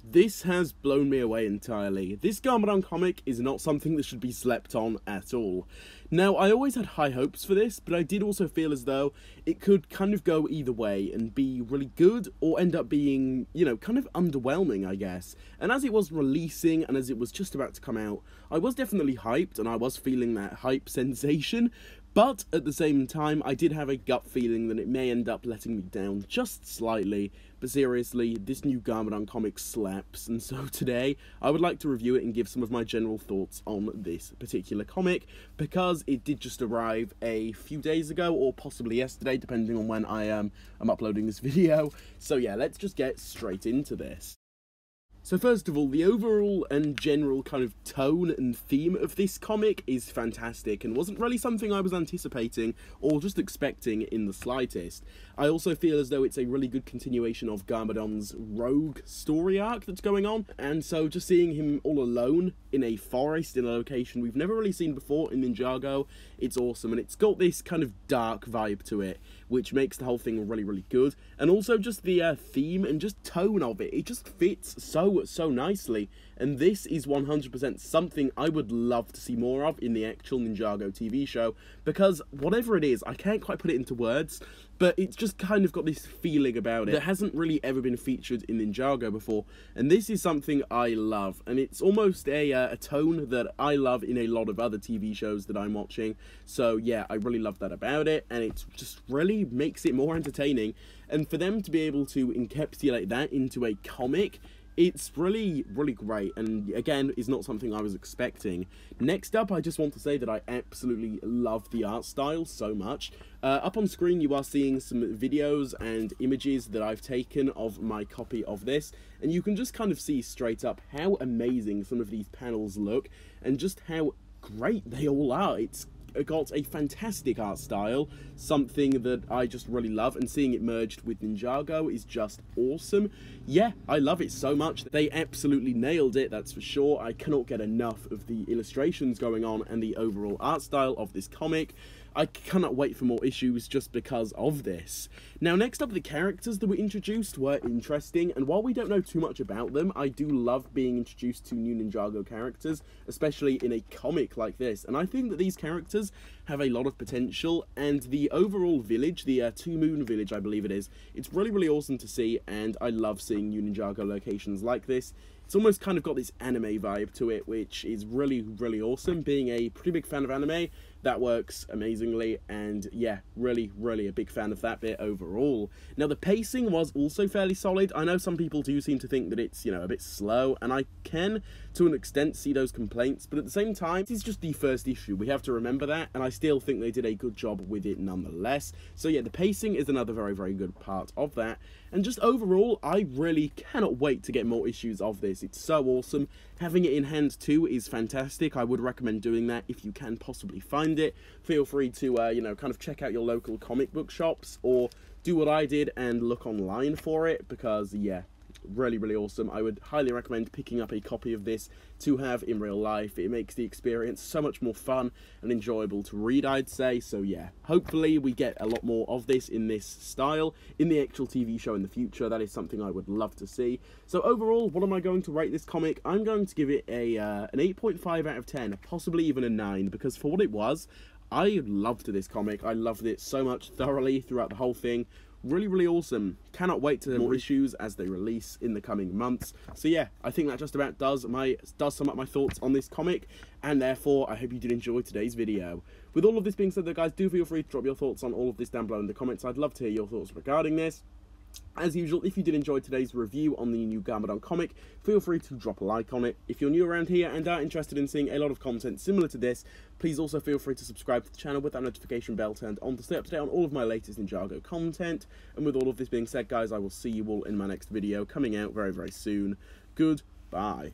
This has blown me away entirely. This Garmadon comic is not something that should be slept on at all. Now, I always had high hopes for this, but I did also feel as though it could kind of go either way and be really good or end up being, you know, kind of underwhelming, I guess. And as it was releasing and as it was just about to come out, I was definitely hyped and I was feeling that hype sensation. But at the same time, I did have a gut feeling that it may end up letting me down just slightly. But seriously, this new Garmadon comic slaps, and so today I would like to review it and give some of my general thoughts on this particular comic, because it did just arrive a few days ago, or possibly yesterday, depending on when I am uploading this video. So yeah, let's just get straight into this. So first of all, the overall and general kind of tone and theme of this comic is fantastic and wasn't really something I was anticipating or just expecting in the slightest. I also feel as though it's a really good continuation of Garmadon's rogue story arc that's going on, and so just seeing him all alone in a forest in a location we've never really seen before in Ninjago, it's awesome, and it's got this kind of dark vibe to it, which makes the whole thing really, really good. And also just the theme and just tone of it just fits so nicely. And this is 100% something I would love to see more of in the actual Ninjago TV show, because whatever it is, I can't quite put it into words, but it's just kind of got this feeling about it that hasn't really ever been featured in Ninjago before, and this is something I love, and it's almost a tone that I love in a lot of other TV shows that I'm watching. So yeah, I really love that about it, and it just really makes it more entertaining, and for them to be able to encapsulate that into a comic, it's really, really great, and again, is not something I was expecting. Next up, I just want to say that I absolutely love the art style so much. Up on screen, you are seeing some videos and images that I've taken of my copy of this, and you can just kind of see straight up how amazing some of these panels look, and just how great they all are. It's got a fantastic art style, something that I just really love, and seeing it merged with Ninjago is just awesome. Yeah, I love it so much. They absolutely nailed it, that's for sure. I cannot get enough of the illustrations going on and the overall art style of this comic. I cannot wait for more issues just because of this. Now, next up, the characters that were introduced were interesting, and while we don't know too much about them, I do love being introduced to new Ninjago characters, especially in a comic like this, and I think that these characters have a lot of potential, and the overall village, the Two Moon Village, I believe it is, it's really, really awesome to see, and I love seeing new Ninjago locations like this. It's almost kind of got this anime vibe to it, which is really, really awesome. Being a pretty big fan of anime, that works amazingly, and yeah, really, really a big fan of that bit overall. Now, the pacing was also fairly solid. I know some people do seem to think that it's, you know, a bit slow, and I can, to an extent, see those complaints, but at the same time, this is just the first issue. We have to remember that, and I still think they did a good job with it nonetheless. So yeah, the pacing is another very, very good part of that, and just overall, I really cannot wait to get more issues of this. It's so awesome. Having it in hand too is fantastic. I would recommend doing that if you can possibly find it. Feel free to, you know, kind of check out your local comic book shops, or do what I did and look online for it, because, yeah, really, really awesome. I would highly recommend picking up a copy of this to have in real life. It makes the experience so much more fun and enjoyable to read, I'd say. So yeah, hopefully we get a lot more of this in this style in the actual TV show in the future. That is something I would love to see. So overall, what am I going to rate this comic? I'm going to give it an 8.5 out of 10, possibly even a 9, because for what it was, I loved this comic. I loved it so much thoroughly throughout the whole thing. Really, really awesome. Cannot wait to more issues as they release in the coming months. So yeah, I think that just about does sum up my thoughts on this comic, and therefore I hope you did enjoy today's video. With all of this being said though, guys, do feel free to drop your thoughts on all of this down below in the comments. I'd love to hear your thoughts regarding this. As usual, if you did enjoy today's review on the new Garmadon comic, feel free to drop a like on it. If you're new around here and are interested in seeing a lot of content similar to this, please also feel free to subscribe to the channel with that notification bell turned on to stay up to date on all of my latest Ninjago content. And with all of this being said, guys, I will see you all in my next video coming out very, very soon. Goodbye.